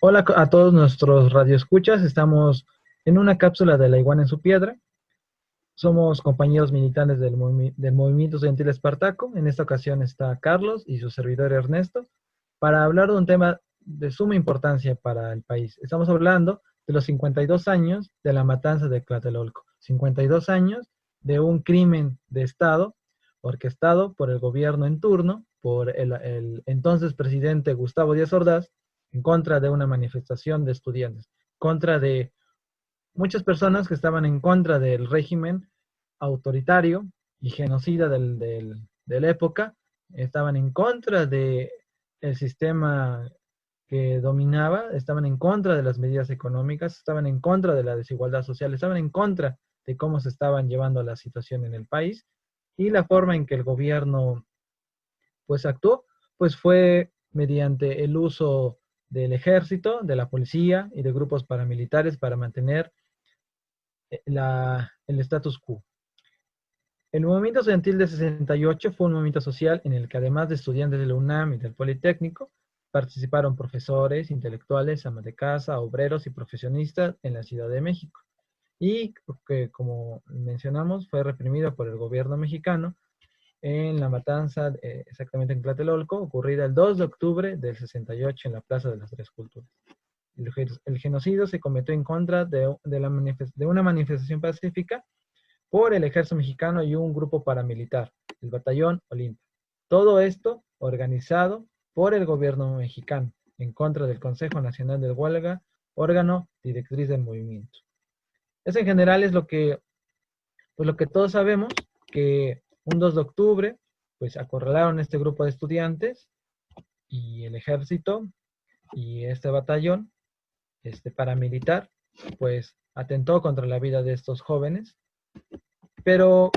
Hola a todos nuestros radioescuchas. Estamos en una cápsula de la iguana en su piedra. Somos compañeros militantes del Movimiento Estudiantil Espartaco. En esta ocasión está Carlos y su servidor Ernesto para hablar de un tema de suma importancia para el país. Estamos hablando de los 52 años de la matanza de Tlatelolco. 52 años de un crimen de Estado orquestado por el gobierno en turno, por el entonces presidente Gustavo Díaz Ordaz, en contra de una manifestación de estudiantes, contra de muchas personas que estaban en contra del régimen autoritario y genocida de la época, estaban en contra del sistema que dominaba, estaban en contra de las medidas económicas, estaban en contra de la desigualdad social, estaban en contra de cómo se estaban llevando la situación en el país y la forma en que el gobierno pues actuó, pues fue mediante el uso del ejército, de la policía y de grupos paramilitares para mantener el status quo. El movimiento estudiantil de 68 fue un movimiento social en el que además de estudiantes de la UNAM y del Politécnico, participaron profesores, intelectuales, amas de casa, obreros y profesionistas en la Ciudad de México. Y que, como mencionamos, fue reprimido por el gobierno mexicano en la matanza, exactamente en Tlatelolco, ocurrida el 2 de octubre del 68 en la Plaza de las Tres Culturas. El genocidio se cometió en contra de una manifestación pacífica por el ejército mexicano y un grupo paramilitar, el Batallón Olimpia. Todo esto organizado por el gobierno mexicano, en contra del Consejo Nacional de Huelga, órgano directriz del movimiento. Eso en general es pues lo que todos sabemos, que un 2 de octubre, pues acorralaron este grupo de estudiantes y el ejército y este batallón, este paramilitar, pues atentó contra la vida de estos jóvenes, pero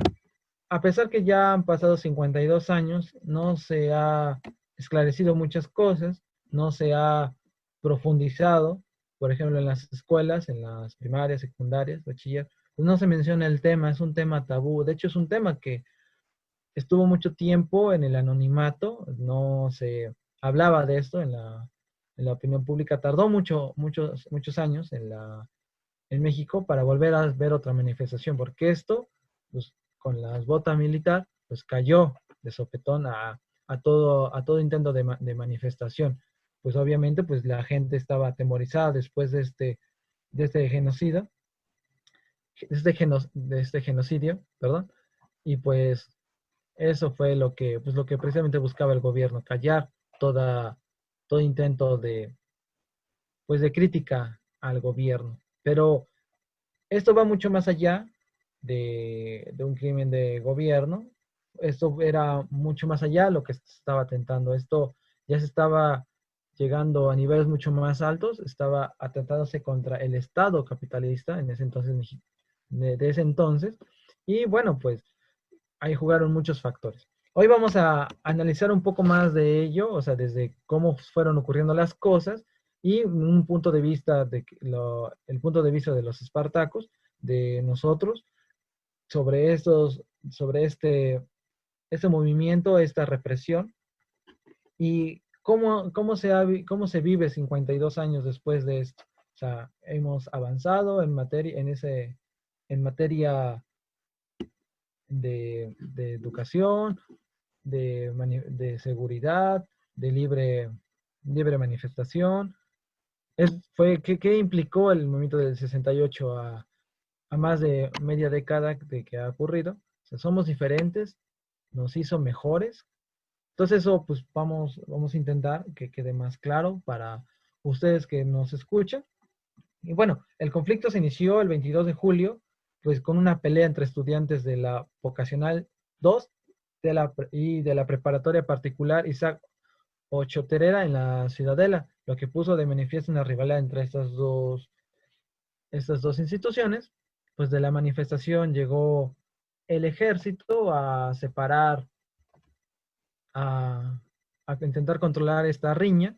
a pesar que ya han pasado 52 años, no se ha esclarecido muchas cosas, no se ha profundizado, por ejemplo, en las escuelas, en las primarias, secundarias, bachiller, pues no se menciona el tema, es un tema tabú. De hecho, es un tema que estuvo mucho tiempo en el anonimato, no se hablaba de esto en la opinión pública, tardó muchos años en México para volver a ver otra manifestación, porque esto, pues, con las botas militar, pues cayó de sopetón a todo intento de manifestación. Pues obviamente, pues la gente estaba atemorizada después de este genocidio, de este genocidio, perdón, y pues eso fue pues lo que precisamente buscaba el gobierno, callar toda, todo intento pues de crítica al gobierno. Pero esto va mucho más allá de un crimen de gobierno. Esto era mucho más allá de lo que se estaba atentando. Esto ya se estaba llegando a niveles mucho más altos, estaba atentándose contra el Estado capitalista en ese entonces, de ese entonces. Y bueno, pues ahí jugaron muchos factores. Hoy vamos a analizar un poco más de ello, o sea, desde cómo fueron ocurriendo las cosas y un punto de vista el punto de vista de los espartacos, de nosotros, sobre este movimiento, esta represión y cómo se vive 52 años después de esto. O sea, hemos avanzado en materia de educación, de seguridad, de libre manifestación. ¿Qué implicó el movimiento del 68 a más de media década de que ha ocurrido? O sea, somos diferentes, nos hizo mejores. Entonces eso pues vamos a intentar que quede más claro para ustedes que nos escuchan. Y bueno, el conflicto se inició el 22 de julio, pues con una pelea entre estudiantes de la vocacional 2 y de la preparatoria particular Isaac Ochoterera en la Ciudadela, lo que puso de manifiesto una rivalidad entre estas dos instituciones. Pues de la manifestación llegó el ejército a separar, a, a intentar controlar esta riña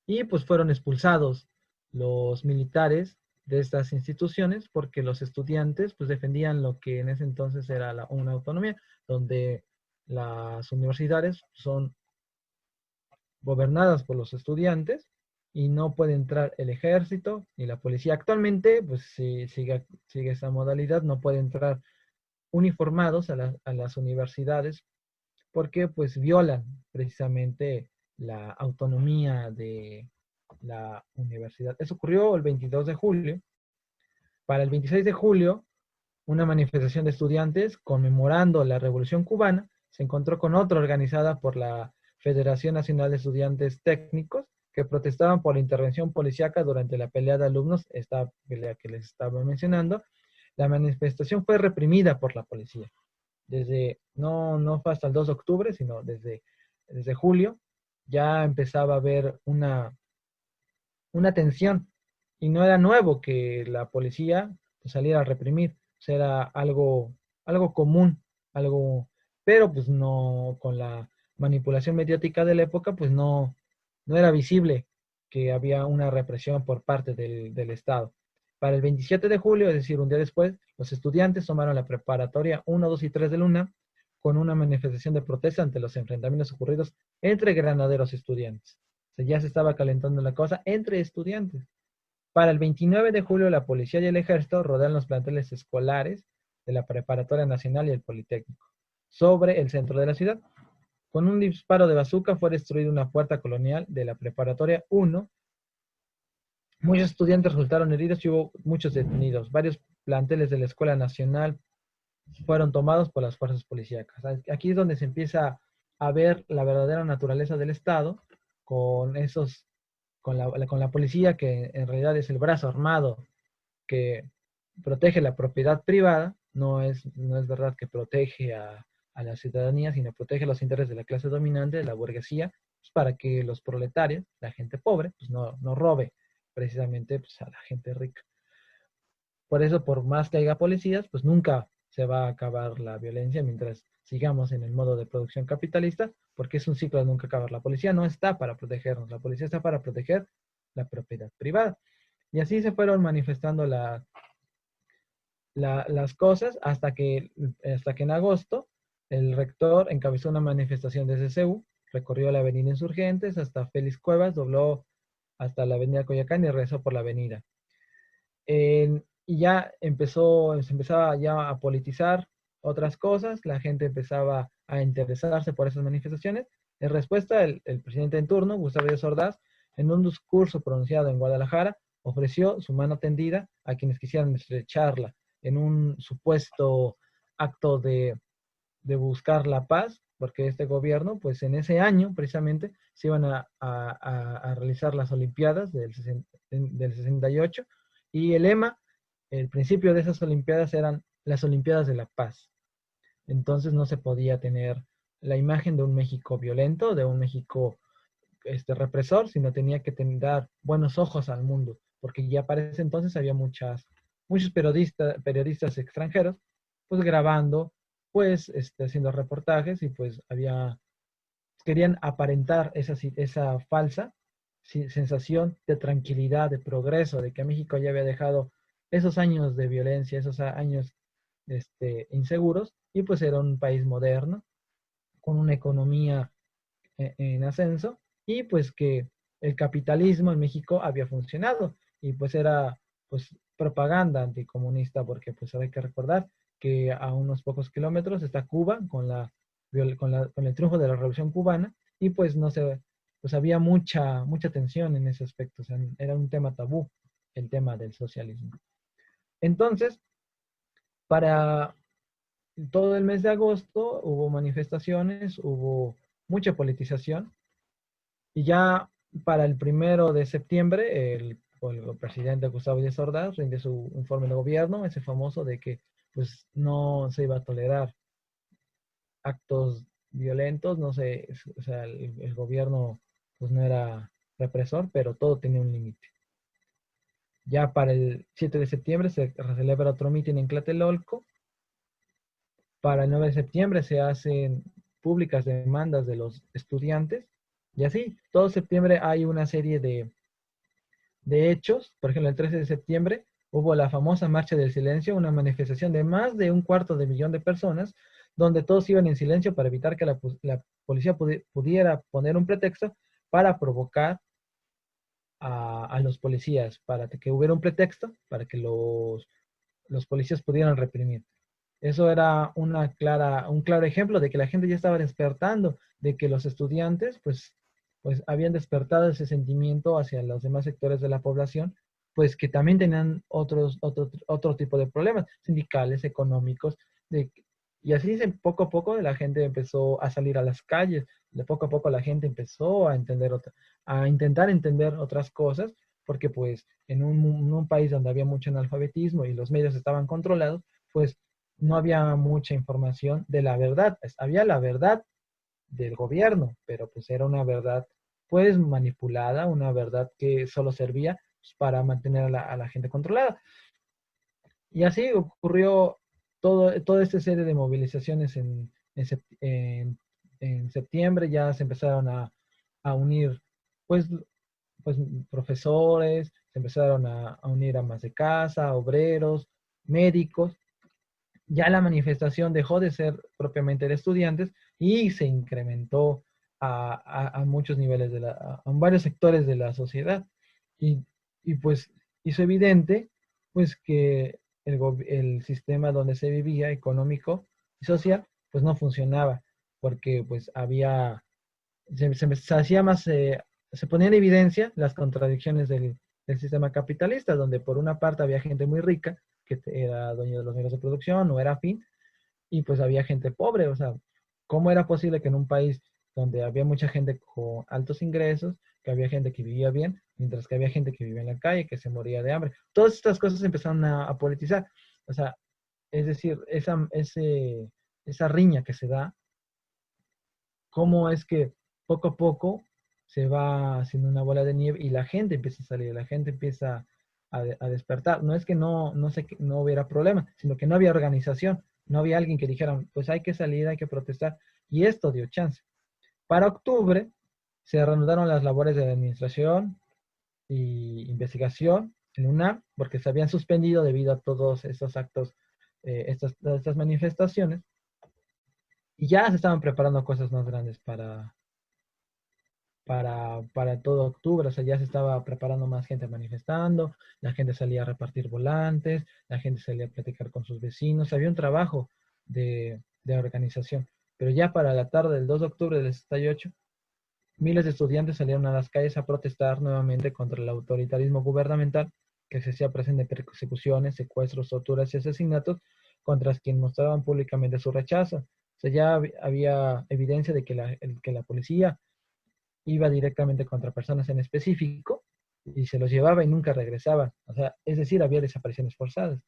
y pues fueron expulsados los militares de estas instituciones porque los estudiantes pues defendían lo que en ese entonces era una autonomía, donde las universidades son gobernadas por los estudiantes y no puede entrar el ejército ni la policía. Actualmente, pues si sigue esa modalidad, no puede entrar uniformados a las universidades porque pues violan precisamente la autonomía de la universidad. Eso ocurrió el 22 de julio. Para el 26 de julio, una manifestación de estudiantes conmemorando la Revolución Cubana se encontró con otra organizada por la Federación Nacional de Estudiantes Técnicos que protestaban por la intervención policíaca durante la pelea de alumnos, esta pelea que les estaba mencionando. La manifestación fue reprimida por la policía. No fue hasta el 2 de octubre, sino desde julio, ya empezaba a haber una tensión. Y no era nuevo que la policía pues, saliera a reprimir. O sea, era algo común, pero pues no, con la manipulación mediática de la época, pues no era visible que había una represión por parte del Estado. Para el 27 de julio, es decir, un día después, los estudiantes tomaron la preparatoria 1, 2 y 3 de Luna con una manifestación de protesta ante los enfrentamientos ocurridos entre granaderos y estudiantes. O sea, ya se estaba calentando la cosa entre estudiantes. Para el 29 de julio, la policía y el ejército rodean los planteles escolares de la Preparatoria Nacional y el Politécnico, sobre el centro de la ciudad. Con un disparo de bazuca fue destruida una puerta colonial de la Preparatoria 1. Muchos estudiantes resultaron heridos y hubo muchos detenidos. Varios planteles de la Escuela Nacional fueron tomados por las fuerzas policíacas. Aquí es donde se empieza a ver la verdadera naturaleza del Estado con con la policía, que en realidad es el brazo armado que protege la propiedad privada. No es verdad que protege a la ciudadanía, sino protege los intereses de la clase dominante, de la burguesía, pues, para que los proletarios, la gente pobre, pues no robe precisamente pues, a la gente rica. Por eso, por más que haya policías, pues nunca se va a acabar la violencia mientras sigamos en el modo de producción capitalista, porque es un ciclo de nunca acabar. La policía no está para protegernos, la policía está para proteger la propiedad privada. Y así se fueron manifestando las cosas hasta que en agosto el rector encabezó una manifestación desde CEU, recorrió la avenida Insurgentes hasta Félix Cuevas, dobló hasta la avenida Coyoacán y regresó por la avenida. Y ya se empezaba ya a politizar otras cosas, la gente empezaba a interesarse por esas manifestaciones. En respuesta, el presidente en turno, Gustavo Díaz Ordaz, en un discurso pronunciado en Guadalajara, ofreció su mano tendida a quienes quisieran estrecharla en un supuesto acto de buscar la paz, porque este gobierno, pues en ese año precisamente, se iban a realizar las Olimpiadas del 68, y el lema, el principio de esas Olimpiadas eran las Olimpiadas de la Paz. Entonces no se podía tener la imagen de un México violento, de un México represor, sino tenía que dar buenos ojos al mundo, porque ya para ese entonces había muchos periodistas extranjeros, pues grabando, pues haciendo reportajes y pues querían aparentar esa falsa sensación de tranquilidad, de progreso, de que México ya había dejado esos años de violencia, esos años inseguros, y pues era un país moderno, con una economía en ascenso, y pues que el capitalismo en México había funcionado, y pues era pues propaganda anticomunista, porque pues hay que recordar que a unos pocos kilómetros está Cuba con el triunfo de la Revolución Cubana, y pues no sé, pues había mucha tensión en ese aspecto. O sea, era un tema tabú el tema del socialismo. Entonces, para todo el mes de agosto hubo manifestaciones, hubo mucha politización, y ya para el 1 de septiembre el presidente Gustavo Díaz Ordaz rinde su informe de gobierno, ese famoso de que pues no se iba a tolerar actos violentos, no sé, o sea, el gobierno pues no era represor, pero todo tenía un límite. Ya para el 7 de septiembre se celebra otro mitin en Tlatelolco. Para el 9 de septiembre se hacen públicas demandas de los estudiantes. Y así, todo septiembre hay una serie de hechos. Por ejemplo, el 13 de septiembre hubo la famosa Marcha del Silencio, una manifestación de más de 1/4 de millón de personas, donde todos iban en silencio para evitar que la policía pudiera poner un pretexto para provocar a los policías para que hubiera un pretexto para que los policías pudieran reprimir. Eso era un claro ejemplo de que la gente ya estaba despertando, de que los estudiantes pues habían despertado ese sentimiento hacia los demás sectores de la población, pues que también tenían otro tipo de problemas sindicales, económicos, de, y así poco a poco la gente empezó a salir a las calles, de poco a poco la gente empezó a a intentar entender otras cosas, porque pues en un país donde había mucho analfabetismo y los medios estaban controlados, pues no había mucha información de la verdad. Había la verdad del gobierno, pero pues era una verdad pues manipulada, una verdad que solo servía pues, para mantener a la gente controlada. Y así ocurrió toda esta serie de movilizaciones en septiembre, ya se empezaron a unir pues, pues profesores, se empezaron a unir amas de casa, obreros, médicos. Ya la manifestación dejó de ser propiamente de estudiantes y se incrementó a muchos niveles, a varios sectores de la sociedad. Y, y pues hizo evidente pues que el sistema donde se vivía, económico y social, pues no funcionaba, porque pues se hacía más, se ponía en evidencia las contradicciones del sistema capitalista, donde por una parte había gente muy rica, que era dueño de los medios de producción o era afín, y pues había gente pobre, o sea, ¿cómo era posible que en un país donde había mucha gente con altos ingresos, que había gente que vivía bien, mientras que había gente que vivía en la calle, que se moría de hambre? Todas estas cosas empezaron a politizar, o sea, es decir, esa riña que se da, cómo es que poco a poco se va haciendo una bola de nieve y la gente empieza a salir, la gente empieza a despertar. No es que no hubiera problema, sino que no había organización, no había alguien que dijera, pues hay que salir, hay que protestar. Y esto dio chance. Para octubre se reanudaron las labores de administración y investigación en UNAM, porque se habían suspendido debido a todos estos actos, estas manifestaciones, y ya se estaban preparando cosas más grandes para todo octubre, o sea, ya se estaba preparando más gente manifestando, la gente salía a repartir volantes, la gente salía a platicar con sus vecinos, había un trabajo de organización, pero ya para la tarde del 2 de octubre del 68, miles de estudiantes salieron a las calles a protestar nuevamente contra el autoritarismo gubernamental que se hacía presente en persecuciones, secuestros, torturas y asesinatos contra quienes mostraban públicamente su rechazo. O sea, ya había evidencia de que que la policía iba directamente contra personas en específico y se los llevaba y nunca regresaban. O sea, es decir, había desapariciones forzadas.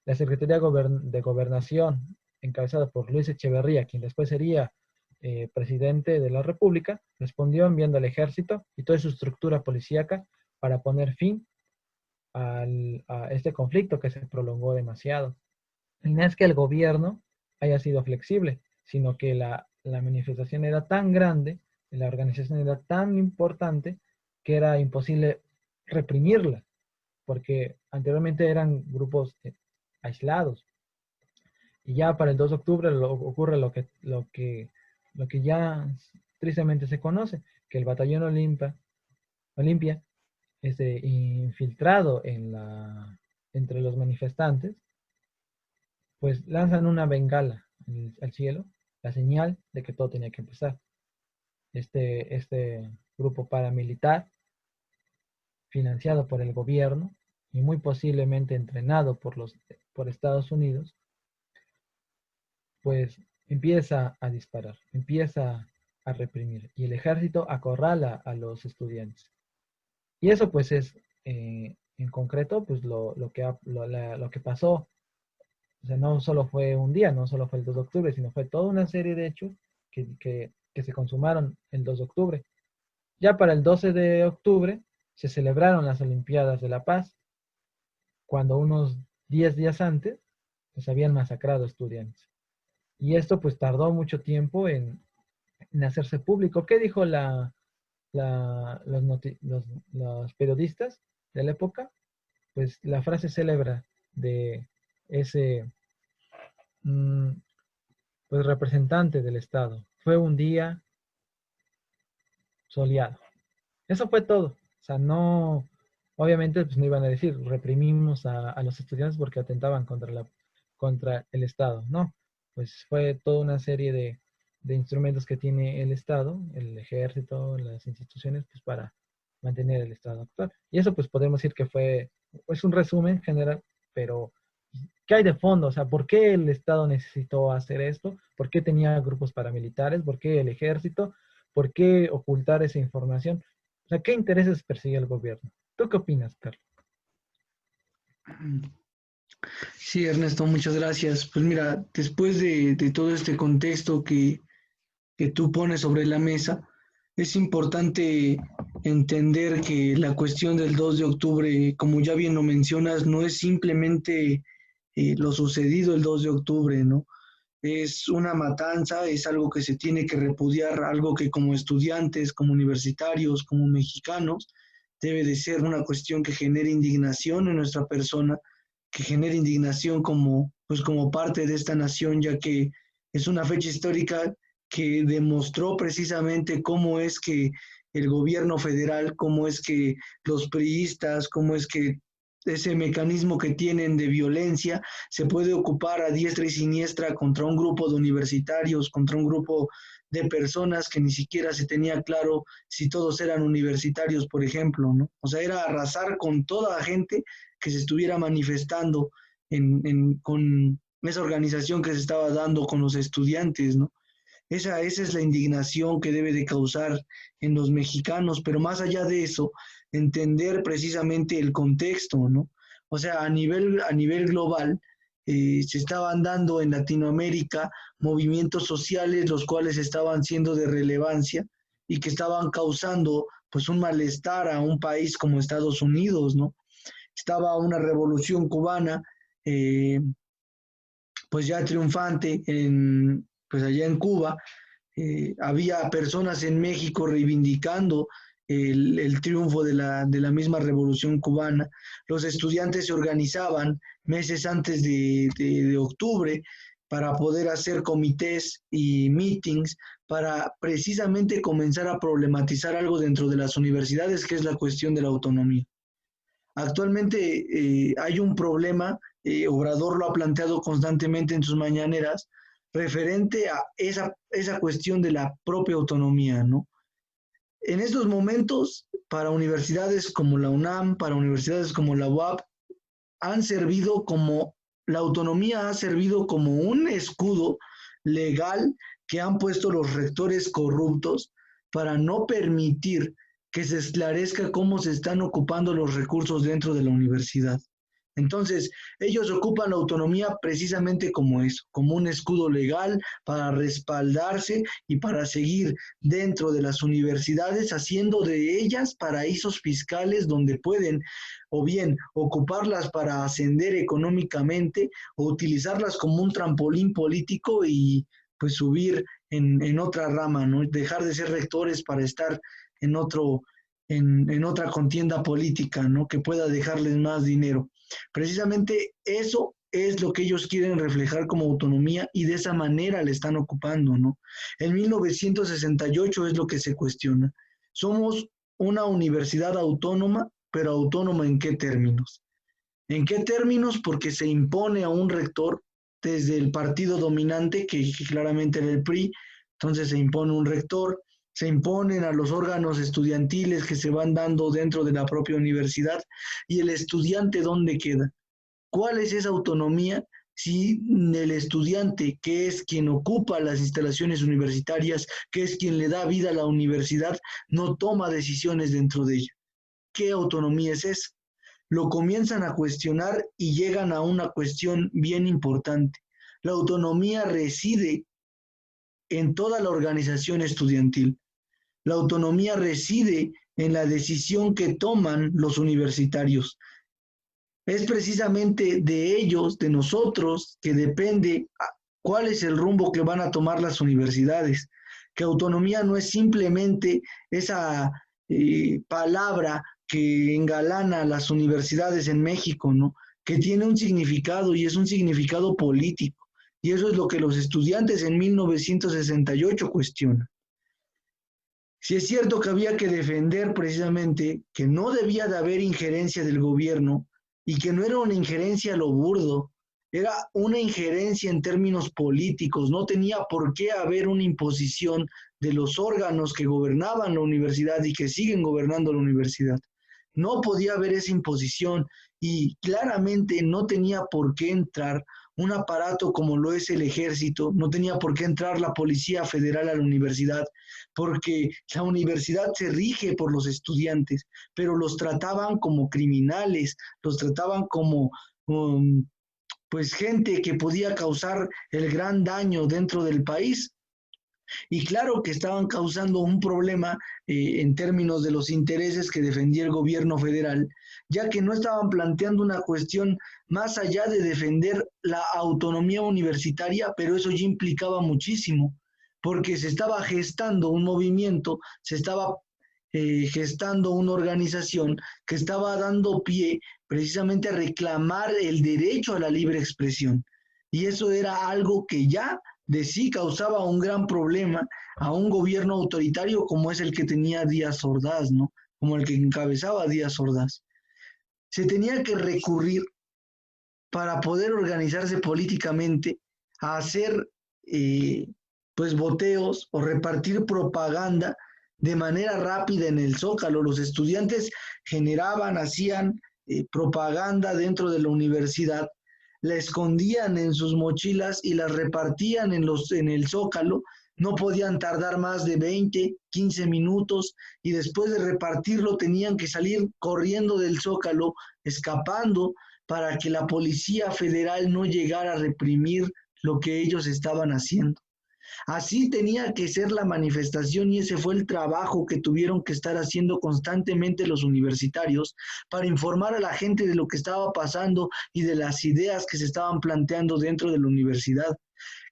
La Secretaría de Gobernación, encabezada por Luis Echeverría, quien después sería presidente de la República, respondió enviando al ejército y toda su estructura policíaca para poner fin a este conflicto que se prolongó demasiado. Y no es que el gobierno haya sido flexible, sino que la manifestación era tan grande, la organización era tan importante, que era imposible reprimirla, porque anteriormente eran grupos aislados. Y ya para el 2 de octubre ocurre lo que ya tristemente se conoce, que el batallón Olimpia infiltrado entre los manifestantes, pues lanzan una bengala al cielo, la señal de que todo tenía que empezar. Este grupo paramilitar, financiado por el gobierno y muy posiblemente entrenado por Estados Unidos, pues empieza a disparar, empieza a reprimir y el ejército acorrala a los estudiantes. Y eso pues es en concreto pues lo que pasó. O sea, no solo fue un día, no solo fue el 2 de octubre, sino fue toda una serie de hechos que se consumaron el 2 de octubre. Ya para el 12 de octubre se celebraron las Olimpiadas de la Paz, cuando unos 10 días antes pues habían masacrado estudiantes. Y esto pues tardó mucho tiempo en hacerse público. ¿Qué dijo los periodistas de la época? Pues la frase célebre de ese pues representante del Estado. Fue un día soleado. Eso fue todo. sea, no, obviamente pues no iban a decir reprimimos a los estudiantes porque atentaban contra el Estado, no, pues fue toda una serie de instrumentos que tiene el Estado, el ejército, las instituciones, pues para mantener el Estado actual. Y eso pues podemos decir que fue, es un resumen general, pero ¿qué hay de fondo? O sea, ¿por qué el Estado necesitó hacer esto? ¿Por qué tenía grupos paramilitares? ¿Por qué el ejército? ¿Por qué ocultar esa información? O sea, ¿qué intereses persigue el gobierno? ¿Tú qué opinas, Carlos? Sí, Ernesto, muchas gracias. Pues mira, después de todo este contexto que tú pones sobre la mesa, es importante entender que la cuestión del 2 de octubre, como ya bien lo mencionas, no es simplemente lo sucedido el 2 de octubre, ¿no? Es una matanza, es algo que se tiene que repudiar, algo que como estudiantes, como universitarios, como mexicanos, debe de ser una cuestión que genere indignación en nuestra persona, que genere indignación como, pues como parte de esta nación, ya que es una fecha histórica que demostró precisamente cómo es que el gobierno federal, cómo es que los priistas, cómo es que ese mecanismo que tienen de violencia se puede ocupar a diestra y siniestra contra un grupo de universitarios, contra un grupo de personas que ni siquiera se tenía claro si todos eran universitarios, por ejemplo, ¿no? O sea, era arrasar con toda la gente que se estuviera manifestando con esa organización que se estaba dando con los estudiantes, ¿no? Esa es la indignación que debe de causar en los mexicanos, pero más allá de eso, entender precisamente el contexto, ¿no? O sea, a nivel global, se estaban dando en Latinoamérica movimientos sociales los cuales estaban siendo de relevancia y que estaban causando pues un malestar a un país como Estados Unidos, ¿no? Estaba una revolución cubana, eh, pues ya triunfante pues allá en Cuba, había personas en México reivindicando el triunfo de la misma revolución cubana. Los estudiantes se organizaban meses antes de octubre para poder hacer comités y meetings para precisamente comenzar a problematizar algo dentro de las universidades, que es la cuestión de la autonomía. Actualmente hay un problema, Obrador lo ha planteado constantemente en sus mañaneras, referente a esa cuestión de la propia autonomía, ¿no? En estos momentos, para universidades como la UNAM, para universidades como la UAP, han servido como, la autonomía ha servido como un escudo legal que han puesto los rectores corruptos para no permitir que se esclarezca cómo se están ocupando los recursos dentro de la universidad. Entonces, ellos ocupan la autonomía precisamente como eso, como un escudo legal para respaldarse y para seguir dentro de las universidades haciendo de ellas paraísos fiscales donde pueden o bien ocuparlas para ascender económicamente o utilizarlas como un trampolín político y pues subir en otra rama, ¿no? Dejar de ser rectores para estar en otra contienda política, ¿no? Que pueda dejarles más dinero. Precisamente eso es lo que ellos quieren reflejar como autonomía y de esa manera le están ocupando, ¿no? En 1968 es lo que se cuestiona. Somos una universidad autónoma, pero autónoma ¿en qué términos? ¿En qué términos? Porque se impone a un rector desde el partido dominante, que claramente era el PRI, entonces se impone un rector, se imponen a los órganos estudiantiles que se van dando dentro de la propia universidad y el estudiante ¿dónde queda? ¿Cuál es esa autonomía si el estudiante, que es quien ocupa las instalaciones universitarias, que es quien le da vida a la universidad, no toma decisiones dentro de ella? ¿Qué autonomía es esa? Lo comienzan a cuestionar y llegan a una cuestión bien importante. La autonomía reside en toda la organización estudiantil. La autonomía reside en la decisión que toman los universitarios. Es precisamente de ellos, de nosotros, que depende cuál es el rumbo que van a tomar las universidades. Que autonomía no es simplemente esa palabra que engalana las universidades en México, ¿no? Que tiene un significado y es un significado político. Y eso es lo que los estudiantes en 1968 cuestionan. Sí es cierto que había que defender precisamente que no debía de haber injerencia del gobierno y que no era una injerencia a lo burdo, era una injerencia en términos políticos, no tenía por qué haber una imposición de los órganos que gobernaban la universidad y que siguen gobernando la universidad. No podía haber esa imposición y claramente no tenía por qué entrar un aparato como lo es el ejército, no tenía por qué entrar la Policía Federal a la universidad, porque la universidad se rige por los estudiantes, pero los trataban como criminales, los trataban como pues gente que podía causar el gran daño dentro del país. Y claro que estaban causando un problema en términos de los intereses que defendía el gobierno federal, ya que no estaban planteando una cuestión más allá de defender la autonomía universitaria, pero eso ya implicaba muchísimo, porque se estaba gestando un movimiento, se estaba gestando una organización que estaba dando pie precisamente a reclamar el derecho a la libre expresión. Y eso era algo que ya de sí causaba un gran problema a un gobierno autoritario como es el que tenía Díaz Ordaz, ¿no? Como el que encabezaba Díaz Ordaz. Se tenía que recurrir para poder organizarse políticamente a hacer pues boteos o repartir propaganda de manera rápida en el Zócalo. Los estudiantes generaban, hacían propaganda dentro de la universidad, la escondían en sus mochilas y las repartían en el Zócalo. No podían tardar más de 20, 15 minutos y después de repartirlo tenían que salir corriendo del Zócalo, escapando para que la Policía Federal no llegara a reprimir lo que ellos estaban haciendo. Así tenía que ser la manifestación y ese fue el trabajo que tuvieron que estar haciendo constantemente los universitarios para informar a la gente de lo que estaba pasando y de las ideas que se estaban planteando dentro de la universidad.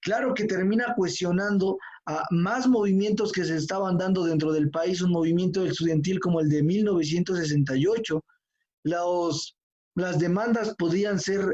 Claro que termina cuestionando a más movimientos que se estaban dando dentro del país, un movimiento estudiantil como el de 1968. Las demandas podían ser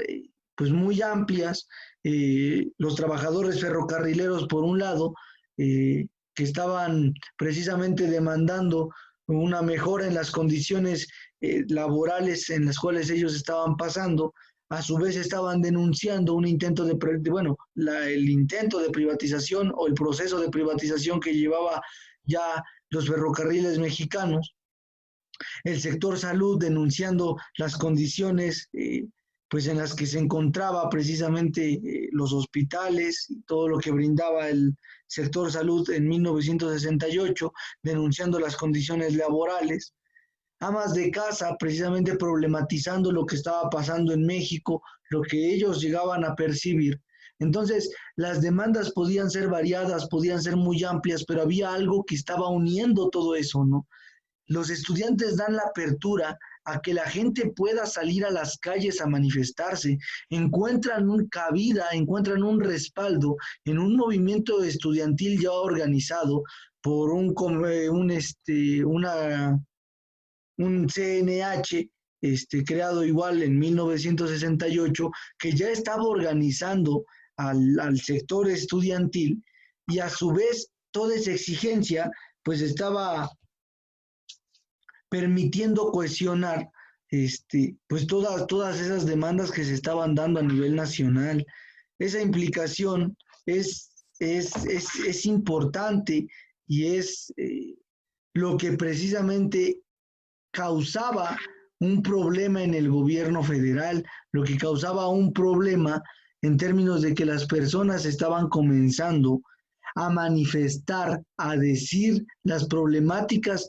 pues muy amplias, los trabajadores ferrocarrileros por un lado, que estaban precisamente demandando una mejora en las condiciones laborales en las cuales ellos estaban pasando, a su vez estaban denunciando un intento el intento de privatización o el proceso de privatización que llevaba ya los ferrocarriles mexicanos, el sector salud denunciando las condiciones pues en las que se encontraba precisamente los hospitales y todo lo que brindaba el sector salud en 1968, denunciando las condiciones laborales. Amas de casa precisamente problematizando lo que estaba pasando en México, lo que ellos llegaban a percibir. Entonces, las demandas podían ser variadas, podían ser muy amplias, pero había algo que estaba uniendo todo eso, ¿no? Los estudiantes dan la apertura a que la gente pueda salir a las calles a manifestarse, encuentran un cabida, encuentran un respaldo en un movimiento estudiantil ya organizado por un CNH creado igual en 1968, que ya estaba organizando al sector estudiantil y a su vez toda esa exigencia pues estaba permitiendo cohesionar pues todas esas demandas que se estaban dando a nivel nacional. Esa implicación es importante y es lo que precisamente causaba un problema en el gobierno federal, lo que causaba un problema en términos de que las personas estaban comenzando a manifestar, a decir las problemáticas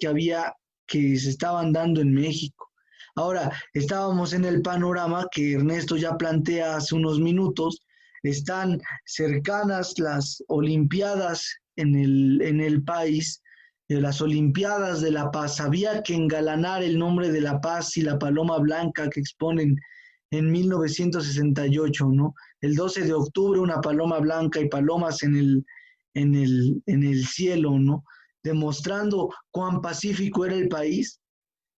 que se estaban dando en México. Ahora, estábamos en el panorama que Ernesto ya plantea hace unos minutos, están cercanas las Olimpiadas en el país, de las Olimpiadas de la Paz. Había que engalanar el nombre de la paz y la paloma blanca que exponen en 1968, ¿no? El 12 de octubre una paloma blanca y palomas en el cielo, ¿no? Demostrando cuán pacífico era el país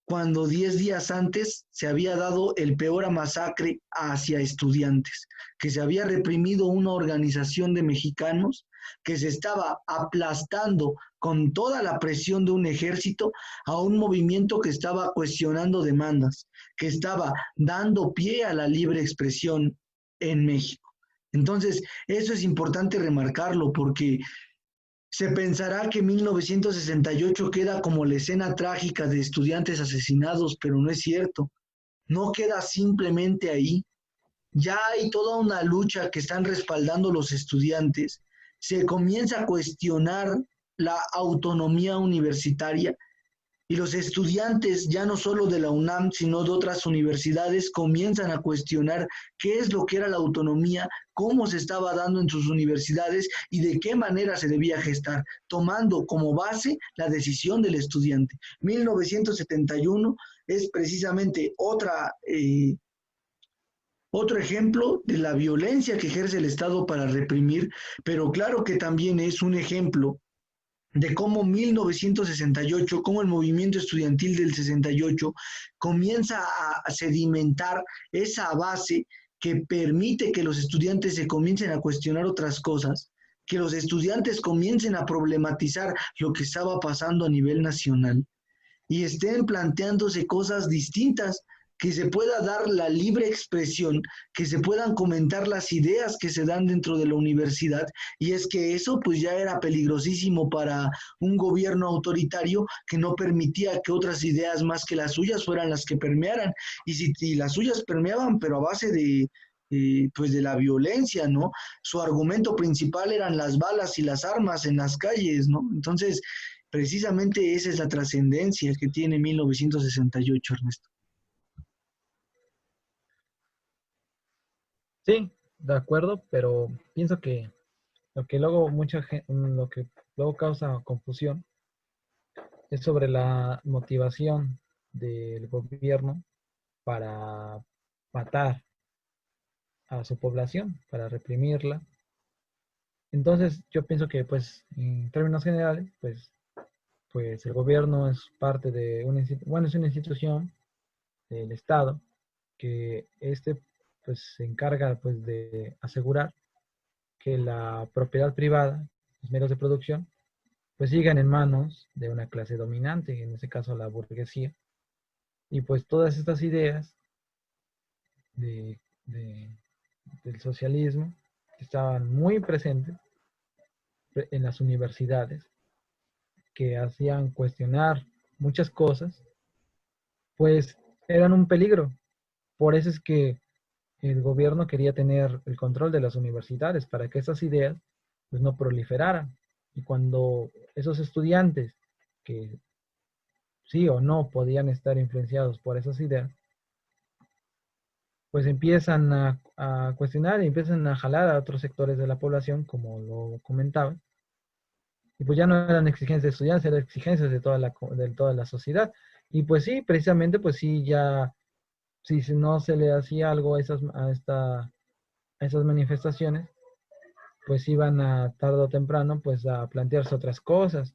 cuando 10 días antes se había dado el peor masacre hacia estudiantes, que se había reprimido una organización de mexicanos que se estaba aplastando con toda la presión de un ejército a un movimiento que estaba cuestionando demandas, que estaba dando pie a la libre expresión en México. Entonces, eso es importante remarcarlo porque se pensará que 1968 queda como la escena trágica de estudiantes asesinados, pero no es cierto. No queda simplemente ahí. Ya hay toda una lucha que están respaldando los estudiantes. Se comienza a cuestionar la autonomía universitaria y los estudiantes, ya no solo de la UNAM, sino de otras universidades, comienzan a cuestionar qué es lo que era la autonomía, cómo se estaba dando en sus universidades y de qué manera se debía gestar, tomando como base la decisión del estudiante. 1971 es precisamente otro ejemplo de la violencia que ejerce el Estado para reprimir, pero claro que también es un ejemplo de cómo 1968, cómo el movimiento estudiantil del 68 comienza a sedimentar esa base que permite que los estudiantes se comiencen a cuestionar otras cosas, que los estudiantes comiencen a problematizar lo que estaba pasando a nivel nacional y estén planteándose cosas distintas, que se pueda dar la libre expresión, que se puedan comentar las ideas que se dan dentro de la universidad, y es que eso pues ya era peligrosísimo para un gobierno autoritario que no permitía que otras ideas más que las suyas fueran las que permearan, y si las suyas permeaban, pero a base pues de la violencia, ¿no? Su argumento principal eran las balas y las armas en las calles, ¿no? Entonces, precisamente esa es la trascendencia que tiene 1968, Ernesto. Sí, de acuerdo, pero pienso que lo que luego lo que luego causa confusión es sobre la motivación del gobierno para matar a su población, para reprimirla. Entonces, yo pienso que, pues, en términos generales, pues el gobierno es parte de bueno, es una institución del Estado que pues, se encarga, pues, de asegurar que la propiedad privada, los medios de producción, pues sigan en manos de una clase dominante, en este caso la burguesía. Y pues todas estas ideas de, de- del socialismo estaban muy presentes en las universidades, que hacían cuestionar muchas cosas, pues eran un peligro. Por eso es que el gobierno quería tener el control de las universidades para que esas ideas pues, no proliferaran. Y cuando esos estudiantes que sí o no podían estar influenciados por esas ideas, pues empiezan a cuestionar y empiezan a jalar a otros sectores de la población, como lo comentaba, y pues ya no eran exigencias de estudiantes, eran exigencias de toda la sociedad. Y pues sí, precisamente, pues sí, ya, si no se le hacía algo a esas manifestaciones, pues iban a tarde o temprano, pues a plantearse otras cosas.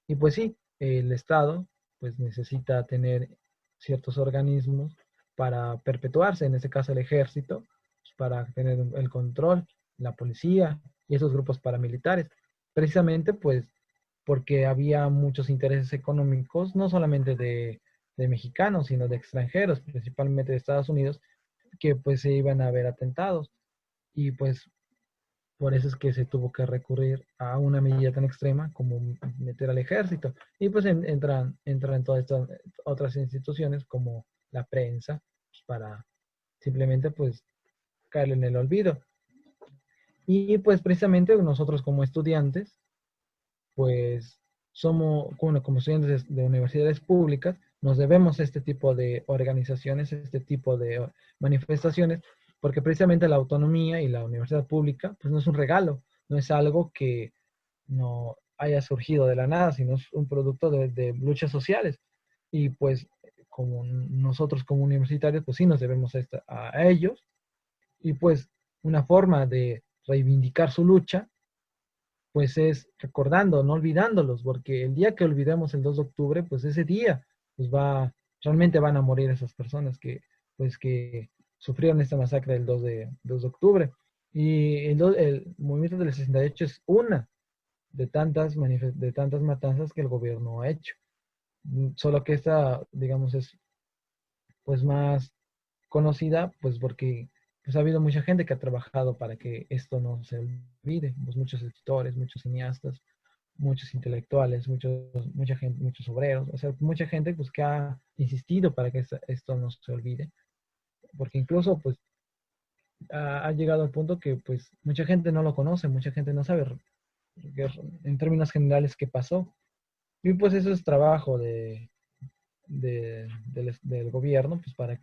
Y pues sí, el Estado, pues necesita tener ciertos organismos para perpetuarse, en este caso el ejército, pues, para tener el control, la policía y esos grupos paramilitares. Precisamente, pues, porque había muchos intereses económicos, no solamente de mexicanos, sino de extranjeros, principalmente de Estados Unidos, que pues se iban a ver atentados. Y pues por eso es que se tuvo que recurrir a una medida tan extrema como meter al ejército. Y pues entran todas estas otras instituciones como la prensa, pues, para simplemente pues caer en el olvido. Y pues precisamente nosotros como estudiantes, pues somos, bueno, como estudiantes de universidades públicas, nos debemos a este tipo de organizaciones, a este tipo de manifestaciones, porque precisamente la autonomía y la universidad pública, pues no es un regalo, no es algo que no haya surgido de la nada, sino es un producto de luchas sociales. Y pues como nosotros como universitarios, pues sí nos debemos a ellos. Y pues una forma de reivindicar su lucha pues es recordando, no olvidándolos, porque el día que olvidemos el 2 de octubre, pues ese día, pues realmente van a morir esas personas que sufrieron esta masacre del 2 de octubre. Y el movimiento del 68 es una de tantas matanzas que el gobierno ha hecho. Solo que esta, digamos, es pues más conocida, pues porque pues, ha habido mucha gente que ha trabajado para que esto no se olvide, pues, muchos escritores, muchos cineastas, muchos intelectuales, mucha gente, muchos obreros, o sea, mucha gente pues que ha insistido para que esto no se olvide, porque incluso pues ha llegado al punto que pues mucha gente no lo conoce, mucha gente no sabe en términos generales qué pasó. Y pues eso es trabajo del gobierno, pues para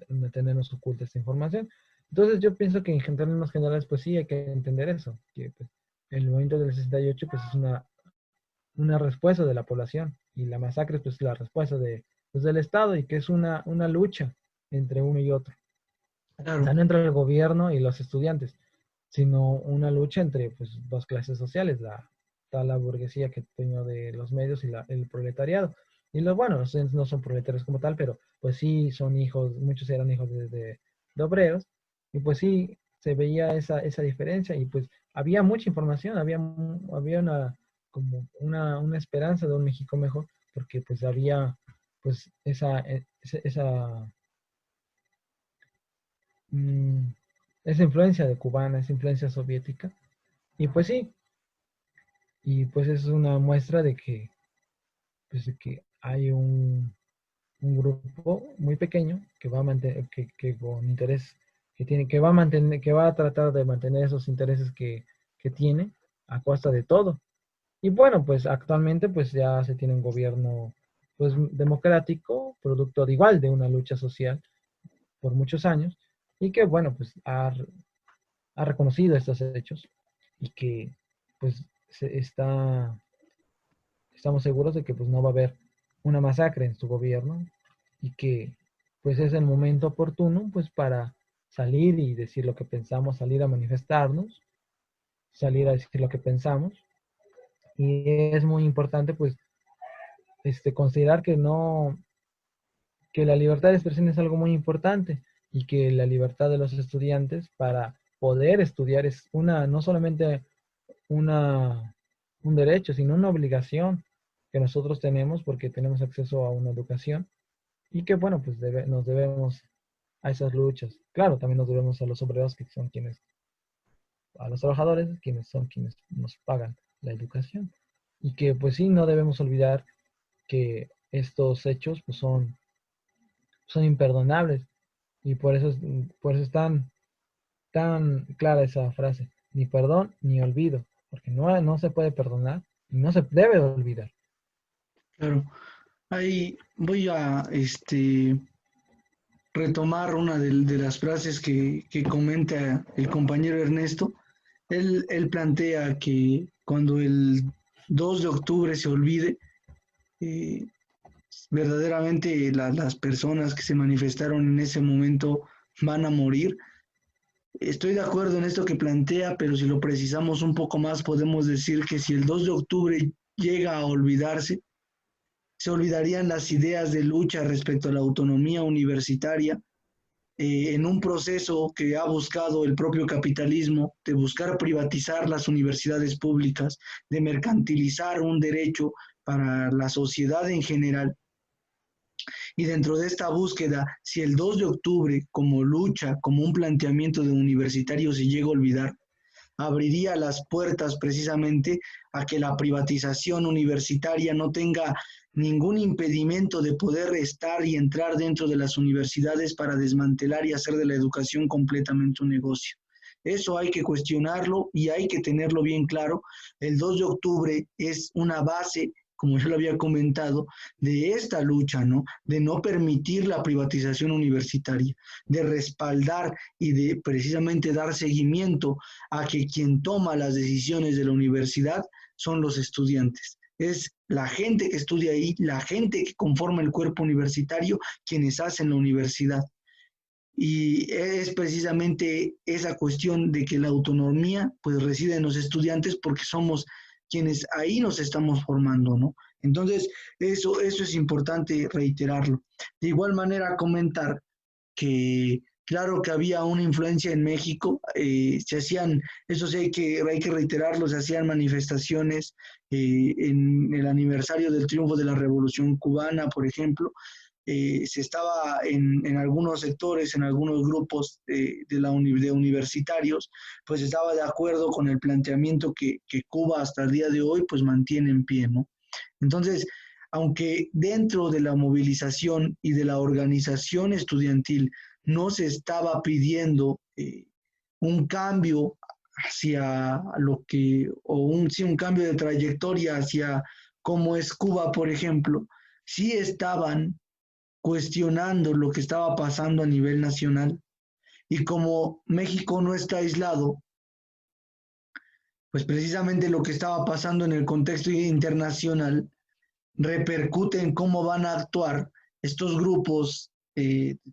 mantenernos oculta esta información. Entonces yo pienso que en términos generales, pues sí hay que entender eso, que pues, el movimiento del 68 pues es una respuesta de la población y la masacre pues la respuesta pues, del Estado y que es una lucha entre uno y otro. O sea, Claro, no entre el gobierno y los estudiantes, sino una lucha entre pues, dos clases sociales, está la burguesía que tengo de los medios y el proletariado. Y bueno, los estudiantes no son proletarios como tal, pero pues sí son hijos, muchos eran hijos de obreros, y pues sí se veía esa diferencia, y pues había mucha información, había como una esperanza de un México mejor, porque pues había pues mm, esa influencia de cubana, esa influencia soviética. Y pues sí, y pues es una muestra pues, de que hay un grupo muy pequeño que va a mantener, que con interés, que va a mantener, que va a tratar de mantener esos intereses que tiene a costa de todo. Y bueno, pues actualmente pues ya se tiene un gobierno pues democrático, producto de igual de una lucha social por muchos años, y que bueno, pues ha reconocido estos hechos y que pues estamos seguros de que pues no va a haber una masacre en su gobierno y que pues es el momento oportuno pues para salir y decir lo que pensamos, salir a manifestarnos, salir a decir lo que pensamos, y es muy importante pues considerar que la libertad de expresión es algo muy importante y que la libertad de los estudiantes para poder estudiar es no solamente una, un derecho, sino una obligación que nosotros tenemos porque tenemos acceso a una educación, y que bueno, pues nos debemos a esas luchas. Claro, también nos debemos a los obreros que son a los trabajadores, quienes nos pagan la educación. Y que pues sí, no debemos olvidar que estos hechos pues son imperdonables, y por eso es tan clara esa frase, ni perdón ni olvido, porque no se puede perdonar y no se debe olvidar. claro. Ahí voy a retomar una de las frases que comenta el compañero Ernesto. Él plantea que cuando el 2 de octubre se olvide, eh, verdaderamente las personas que se manifestaron en ese momento van a morir. Estoy de acuerdo en esto que plantea, pero si lo precisamos un poco más, podemos decir que si el 2 de octubre llega a olvidarse, se olvidarían las ideas de lucha respecto a la autonomía universitaria, en un proceso que ha buscado el propio capitalismo, de buscar privatizar las universidades públicas, de mercantilizar un derecho para la sociedad en general. Y dentro de esta búsqueda, si el 2 de octubre como lucha, como un planteamiento de universitario se llega a olvidar, abriría las puertas precisamente a que la privatización universitaria no tenga ningún impedimento de poder estar y entrar dentro de las universidades para desmantelar y hacer de la educación completamente un negocio. Eso hay que cuestionarlo y hay que tenerlo bien claro. El 2 de octubre es una base, como yo lo había comentado, de esta lucha, ¿no? De no permitir la privatización universitaria, de respaldar y de precisamente dar seguimiento a que quien toma las decisiones de la universidad son los estudiantes. Es la gente que estudia ahí, la gente que conforma el cuerpo universitario, quienes hacen la universidad. Y es precisamente esa cuestión de que la autonomía pues reside en los estudiantes porque somos quienes ahí nos estamos formando, ¿no? Entonces, eso es importante reiterarlo. De igual manera, comentar que Claro que había una influencia en México, se hacían, eso sí hay que reiterarlo, se hacían manifestaciones en el aniversario del triunfo de la Revolución Cubana, por ejemplo. Se estaba en algunos sectores, en algunos grupos de universitarios, pues estaba de acuerdo con el planteamiento que Cuba hasta el día de hoy pues mantiene en pie, ¿no? Entonces, aunque dentro de la movilización y de la organización estudiantil no se estaba pidiendo un cambio hacia lo que, o sí, un cambio de trayectoria hacia cómo es Cuba, por ejemplo, sí estaban cuestionando lo que estaba pasando a nivel nacional. Y como México no está aislado, pues precisamente lo que estaba pasando en el contexto internacional repercute en cómo van a actuar estos grupos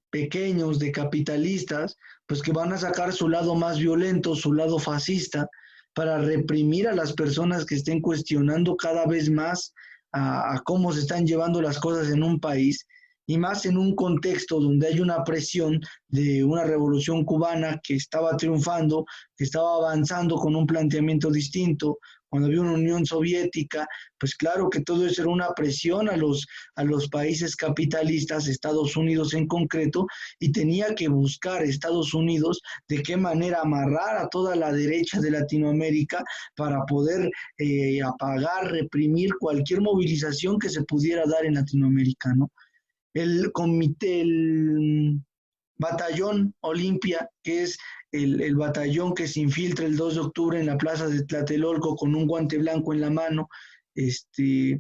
pequeños de capitalistas, pues que van a sacar su lado más violento, su lado fascista, para reprimir a las personas que estén cuestionando cada vez más a cómo se están llevando las cosas en un país, y más en un contexto donde hay una presión de una revolución cubana que estaba triunfando, que estaba avanzando con un planteamiento distinto, cuando había una Unión Soviética, pues claro que todo eso era una presión a los países capitalistas, Estados Unidos en concreto, y tenía que buscar Estados Unidos de qué manera amarrar a toda la derecha de Latinoamérica para poder apagar, reprimir cualquier movilización que se pudiera dar en Latinoamérica, ¿no? El comité, el batallón Olimpia, que es el batallón que se infiltra el 2 de octubre en la plaza de Tlatelolco con un guante blanco en la mano, que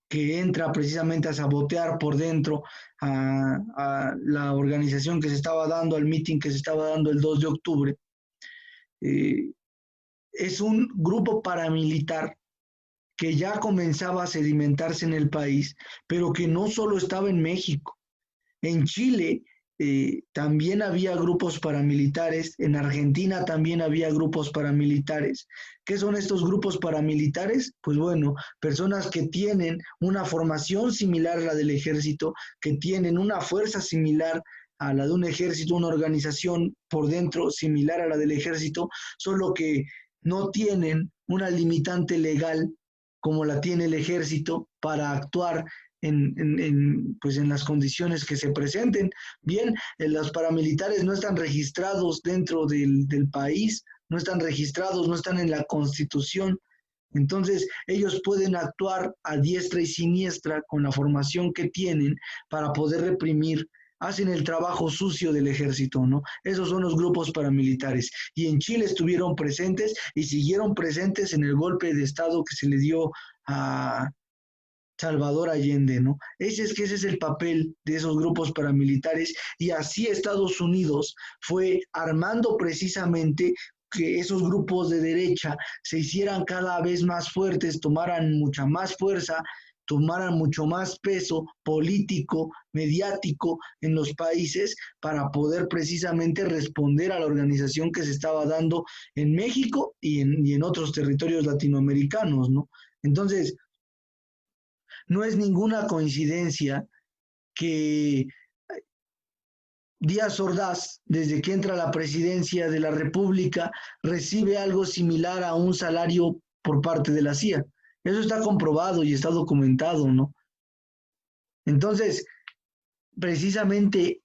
entra precisamente a sabotear por dentro a la organización que se estaba dando, al meeting que se estaba dando el 2 de octubre. Es un grupo paramilitar que ya comenzaba a sedimentarse en el país, pero que no solo estaba en México. En Chile también había grupos paramilitares, en Argentina también había grupos paramilitares. ¿Qué son estos grupos paramilitares? Pues bueno, personas que tienen una formación similar a la del ejército, que tienen una fuerza similar a la de un ejército, una organización por dentro similar a la del ejército, solo que no tienen una limitante legal como la tiene el ejército para actuar pues en las condiciones que se presenten. Bien, los paramilitares no están registrados dentro del país, no están registrados, no están en la Constitución. Entonces, ellos pueden actuar a diestra y siniestra con la formación que tienen para poder reprimir. Hacen el trabajo sucio del ejército, ¿no? Esos son los grupos paramilitares. Y en Chile estuvieron presentes y siguieron presentes en el golpe de Estado que se le dio a Salvador Allende, ¿no? Ese es el papel de esos grupos paramilitares, y así Estados Unidos fue armando precisamente que esos grupos de derecha se hicieran cada vez más fuertes, tomaran mucha más fuerza, tomaran mucho más peso político, mediático en los países para poder precisamente responder a la organización que se estaba dando en México y en otros territorios latinoamericanos, ¿no? Entonces, no es ninguna coincidencia que Díaz Ordaz, desde que entra a la presidencia de la República, recibe algo similar a un salario por parte de la CIA. Eso está comprobado y está documentado, ¿no? Entonces, precisamente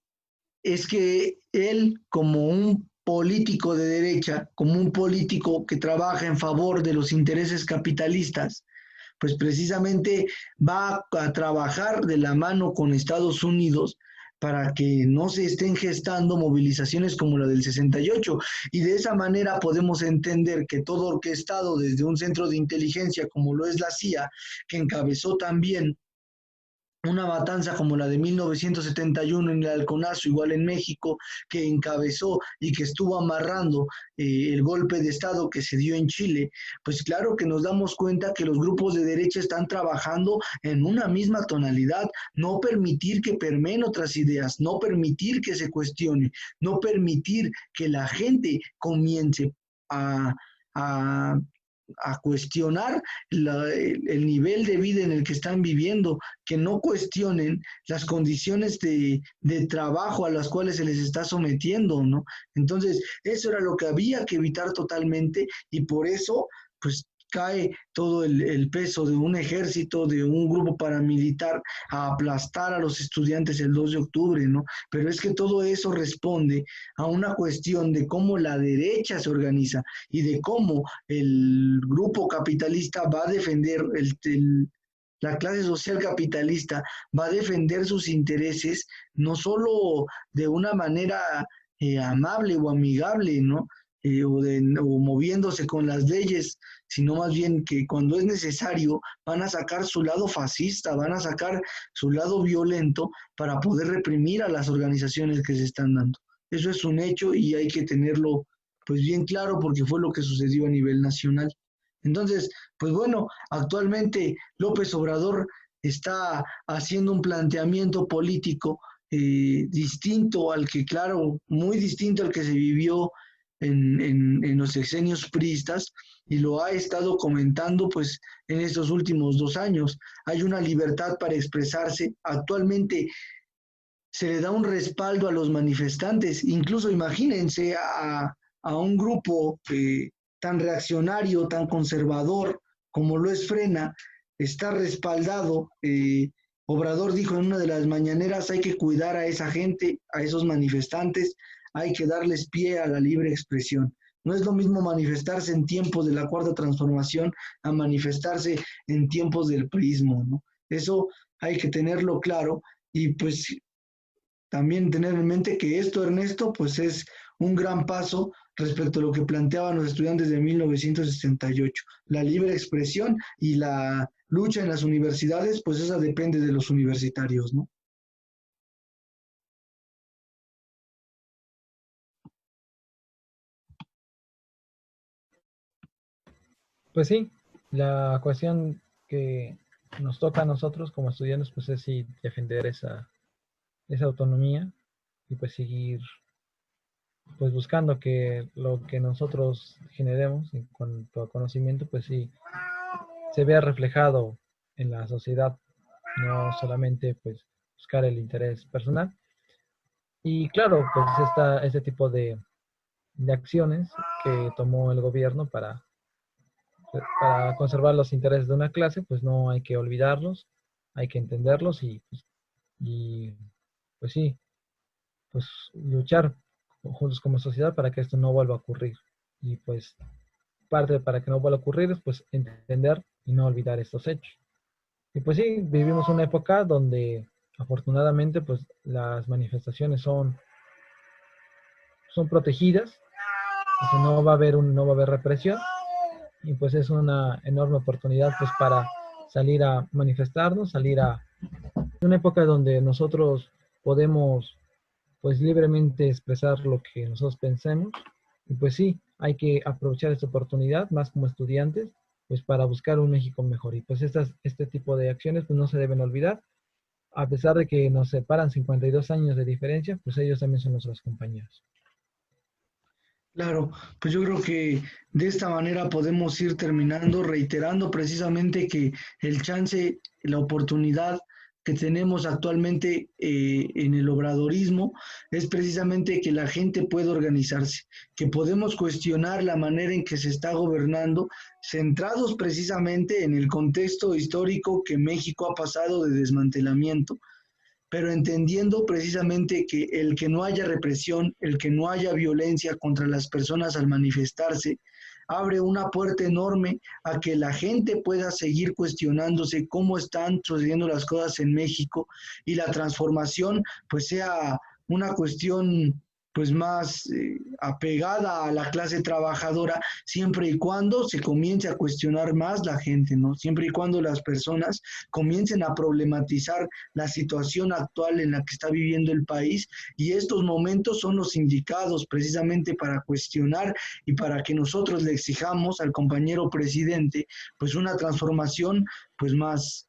es que él, como un político de derecha, como un político que trabaja en favor de los intereses capitalistas, pues precisamente va a trabajar de la mano con Estados Unidos para que no se estén gestando movilizaciones como la del 68. Y de esa manera podemos entender que todo orquestado desde un centro de inteligencia como lo es la CIA, que encabezó también una matanza como la de 1971 en el Halconazo, igual en México, que encabezó y que estuvo amarrando el golpe de Estado que se dio en Chile, pues claro que nos damos cuenta que los grupos de derecha están trabajando en una misma tonalidad, no permitir que permeen otras ideas, no permitir que se cuestione, no permitir que la gente comience a a cuestionar el nivel de vida en el que están viviendo, que no cuestionen las condiciones de trabajo a las cuales se les está sometiendo, ¿no? Entonces, eso era lo que había que evitar totalmente y por eso, pues cae todo el peso de un ejército, de un grupo paramilitar a aplastar a los estudiantes el 2 de octubre, ¿no? Pero es que todo eso responde a una cuestión de cómo la derecha se organiza y de cómo el grupo capitalista va a defender la clase social capitalista va a defender sus intereses no solo de una manera amable o amigable, ¿no? O moviéndose con las leyes, sino más bien que cuando es necesario van a sacar su lado fascista, van a sacar su lado violento para poder reprimir a las organizaciones que se están dando. Eso es un hecho y hay que tenerlo pues bien claro porque fue lo que sucedió a nivel nacional. Entonces, pues bueno, actualmente López Obrador está haciendo un planteamiento político distinto al que, claro, muy distinto al que se vivió en los sexenios priistas y lo ha estado comentando pues en estos últimos 2 años. Hay una libertad para expresarse. Actualmente se le da un respaldo a los manifestantes. Incluso imagínense a un grupo tan reaccionario, tan conservador como lo es Frena, está respaldado. Obrador dijo en una de las mañaneras, hay que cuidar a esa gente, a esos manifestantes, hay que darles pie a la libre expresión. No es lo mismo manifestarse en tiempos de la Cuarta Transformación a manifestarse en tiempos del prismo, ¿no? Eso hay que tenerlo claro y pues también tener en mente que esto, Ernesto, pues es un gran paso respecto a lo que planteaban los estudiantes de 1968. La libre expresión y la lucha en las universidades, pues esa depende de los universitarios, ¿no? Pues sí, la cuestión que nos toca a nosotros como estudiantes, pues es sí defender esa autonomía y pues seguir pues buscando que lo que nosotros generemos en cuanto a conocimiento, pues sí se vea reflejado en la sociedad, no solamente pues buscar el interés personal. Y claro, pues este tipo de acciones que tomó el gobierno para conservar los intereses de una clase, pues no hay que olvidarlos, hay que entenderlos y pues sí, pues luchar juntos como sociedad para que esto no vuelva a ocurrir. Y pues parte para que no vuelva a ocurrir es pues entender y no olvidar estos hechos. Y pues sí, vivimos una época donde afortunadamente pues las manifestaciones son protegidas, o sea, no va a haber represión y pues es una enorme oportunidad pues para salir a manifestarnos, salir a una época donde nosotros podemos pues libremente expresar lo que nosotros pensemos y pues sí, hay que aprovechar esta oportunidad más como estudiantes pues para buscar un México mejor y pues este tipo de acciones pues no se deben olvidar a pesar de que nos separan 52 años de diferencia, pues ellos también son nuestros compañeros. Claro, pues yo creo que de esta manera podemos ir terminando, reiterando precisamente que el chance, la oportunidad que tenemos actualmente en el obradorismo es precisamente que la gente puede organizarse, que podemos cuestionar la manera en que se está gobernando, centrados precisamente en el contexto histórico que México ha pasado de desmantelamiento, pero entendiendo precisamente que el que no haya represión, el que no haya violencia contra las personas al manifestarse, abre una puerta enorme a que la gente pueda seguir cuestionándose cómo están sucediendo las cosas en México y la transformación pues sea una cuestión pues más apegada a la clase trabajadora, siempre y cuando se comience a cuestionar más la gente, ¿no? Siempre y cuando las personas comiencen a problematizar la situación actual en la que está viviendo el país y estos momentos son los indicados precisamente para cuestionar y para que nosotros le exijamos al compañero presidente pues una transformación pues más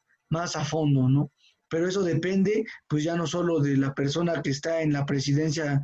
a fondo, ¿no? Pero eso depende pues ya no solo de la persona que está en la presidencia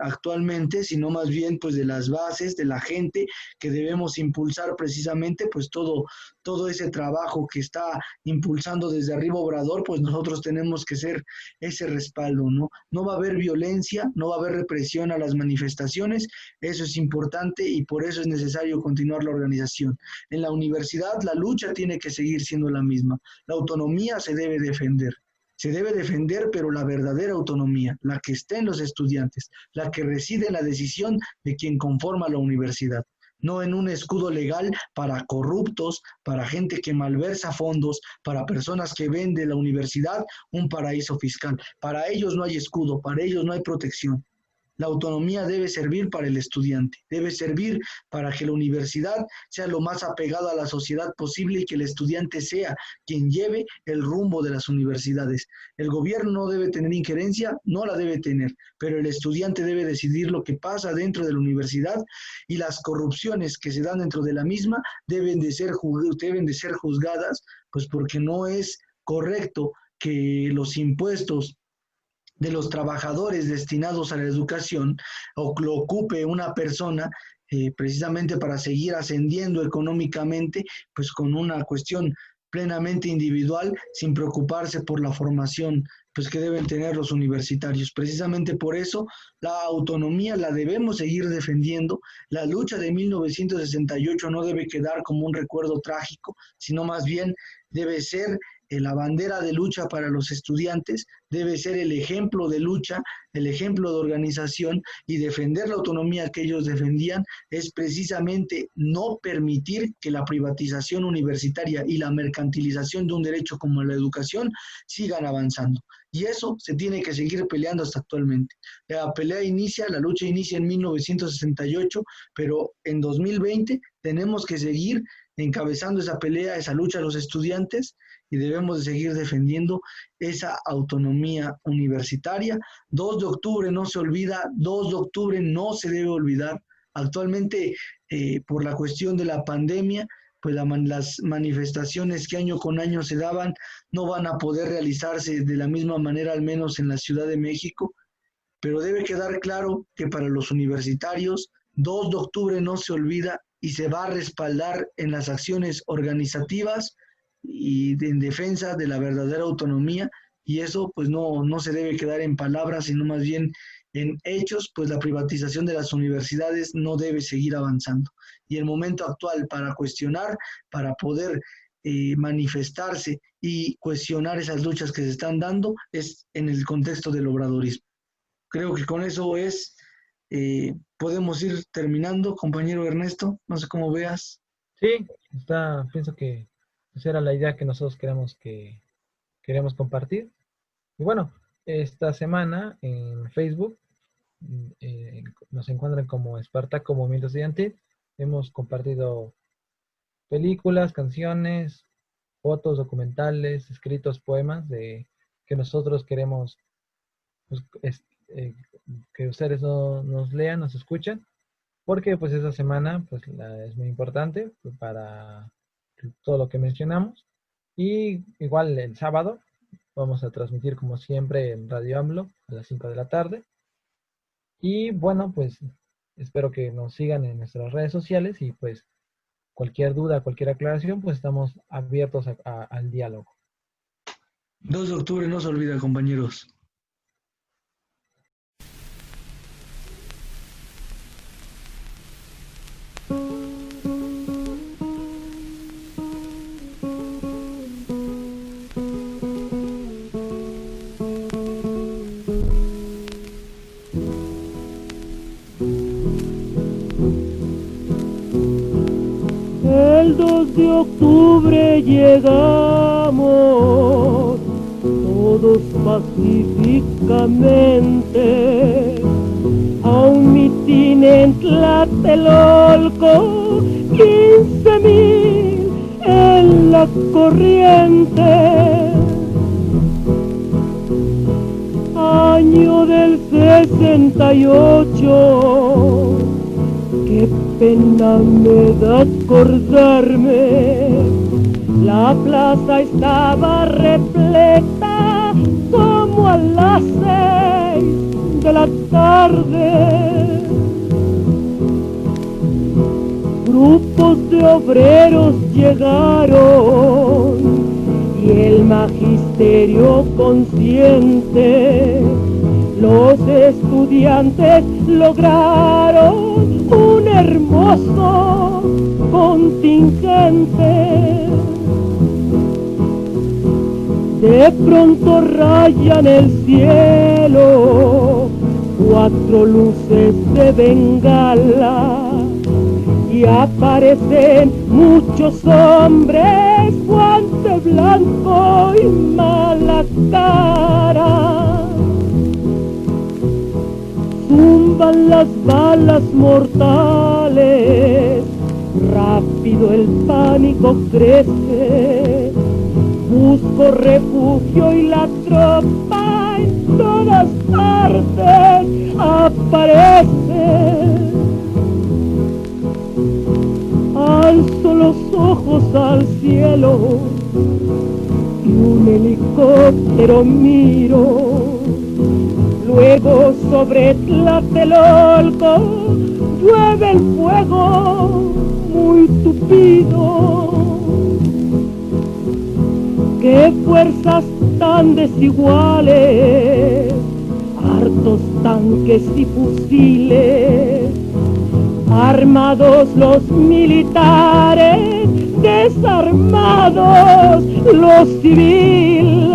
actualmente, sino más bien pues de las bases, de la gente que debemos impulsar precisamente pues todo ese trabajo que está impulsando desde arriba Obrador, pues nosotros tenemos que ser ese respaldo, ¿no? No va a haber violencia, no va a haber represión a las manifestaciones, eso es importante y por eso es necesario continuar la organización. En la universidad la lucha tiene que seguir siendo la misma, la autonomía se debe defender. Se debe defender, pero la verdadera autonomía, la que está en los estudiantes, la que reside en la decisión de quien conforma la universidad, no en un escudo legal para corruptos, para gente que malversa fondos, para personas que ven de la universidad un paraíso fiscal. Para ellos no hay escudo, para ellos no hay protección. La autonomía debe servir para el estudiante, debe servir para que la universidad sea lo más apegada a la sociedad posible y que el estudiante sea quien lleve el rumbo de las universidades. El gobierno no debe tener injerencia, no la debe tener, pero el estudiante debe decidir lo que pasa dentro de la universidad y las corrupciones que se dan dentro de la misma deben de ser juzgadas, pues porque no es correcto que los impuestos de los trabajadores destinados a la educación o lo ocupe una persona precisamente para seguir ascendiendo económicamente, pues con una cuestión plenamente individual, sin preocuparse por la formación pues que deben tener los universitarios. Precisamente por eso la autonomía la debemos seguir defendiendo. La lucha de 1968 no debe quedar como un recuerdo trágico, sino más bien debe ser la bandera de lucha para los estudiantes, debe ser el ejemplo de lucha, el ejemplo de organización, y defender la autonomía que ellos defendían es precisamente no permitir que la privatización universitaria y la mercantilización de un derecho como la educación sigan avanzando. Y eso se tiene que seguir peleando hasta actualmente. La lucha inicia en 1968, pero en 2020 tenemos que seguir encabezando esa pelea, esa lucha a los estudiantes, y debemos de seguir defendiendo esa autonomía universitaria. 2 de octubre no se olvida, 2 de octubre no se debe olvidar. Actualmente, por la cuestión de la pandemia, pues las manifestaciones que año con año se daban no van a poder realizarse de la misma manera, al menos en la Ciudad de México, pero debe quedar claro que para los universitarios, 2 de octubre no se olvida y se va a respaldar en las acciones organizativas y en defensa de la verdadera autonomía, y eso pues no se debe quedar en palabras, sino más bien en hechos, pues la privatización de las universidades no debe seguir avanzando. Y el momento actual para cuestionar, para poder manifestarse y cuestionar esas luchas que se están dando es en el contexto del obradorismo. Creo que con eso podemos ir terminando, compañero Ernesto, no sé cómo veas. Sí, pienso que esa era la idea que nosotros queremos compartir. Y bueno, esta semana en Facebook nos encuentran como Espartaco Movimiento Estudiantil. Hemos compartido películas, canciones, fotos, documentales, escritos, poemas que nosotros queremos pues, que ustedes nos lean, nos escuchen, porque pues esta semana pues es muy importante para todo lo que mencionamos. Y igual el sábado vamos a transmitir como siempre en Radio AMLO a las 5 de la tarde. Y bueno, pues espero que nos sigan en nuestras redes sociales y pues cualquier duda, cualquier aclaración, pues estamos abiertos al diálogo. 2 de octubre no se olvida, compañeros. El 2 de octubre llegamos todos pacíficamente a un mitin en Tlatelolco, 15,000 en la corriente. Año del 68, qué pena me da acordarme, la plaza estaba repleta como a las 6 de la tarde, grupos de obreros llegaron y el magisterio consciente, los estudiantes lograron un hermoso contingente. De pronto rayan el cielo 4 luces de bengala y aparecen muchos hombres, guante blanco y mala cara. Zumban las balas mortales, rápido el pánico crece. Busco refugio y la tropa en todas partes aparece. Alzo los ojos al cielo y un helicóptero miro. Luego sobre Tlatelolco llueve el fuego muy tupido. ¡Qué fuerzas tan desiguales! Hartos tanques y fusiles, armados los militares, desarmados los civiles.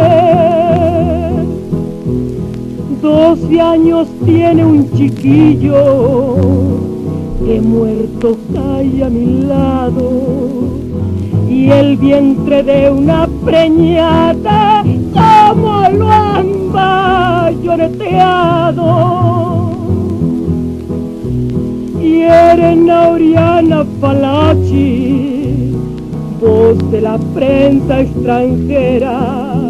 12 años tiene un chiquillo que muerto cae a mi lado, y el vientre de una preñada como lo han bayoneteado. Y Elena Oriana Falachi, voz de la prensa extranjera,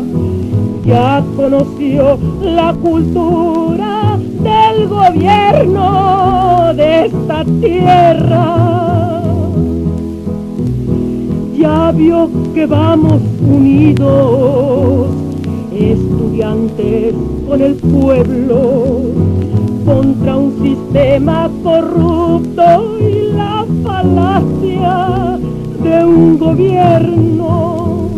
ya conoció la cultura del gobierno de esta tierra. Ya vio que vamos unidos, estudiantes con el pueblo, contra un sistema corrupto y la falacia de un gobierno.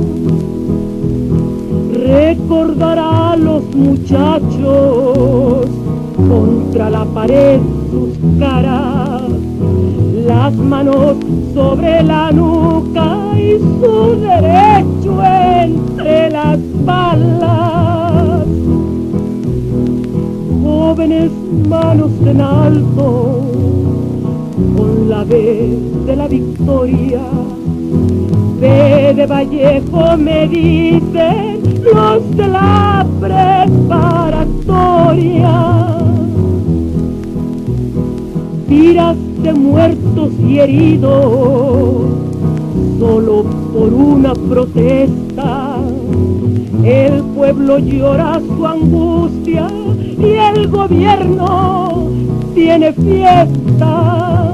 Recordará a los muchachos contra la pared sus caras, las manos sobre la nuca y su derecho entre las balas. Jóvenes, manos en alto, con la B de la victoria. B de Vallejo me dicen los de la preparatoria. Tiras de muertos y heridos, solo por una protesta. El pueblo llora su angustia y el gobierno tiene fiesta.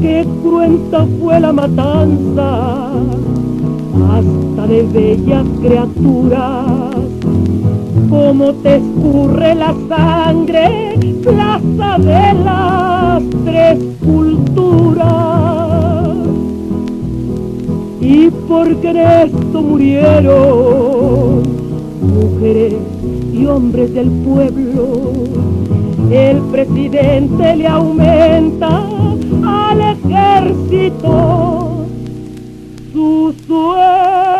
Qué cruenta fue la matanza, hasta de bellas criaturas. Cómo te escurre la sangre, plaza de las 3 culturas. Y porque en esto murieron mujeres y hombres del pueblo, el presidente le aumenta al ejército su sueldo.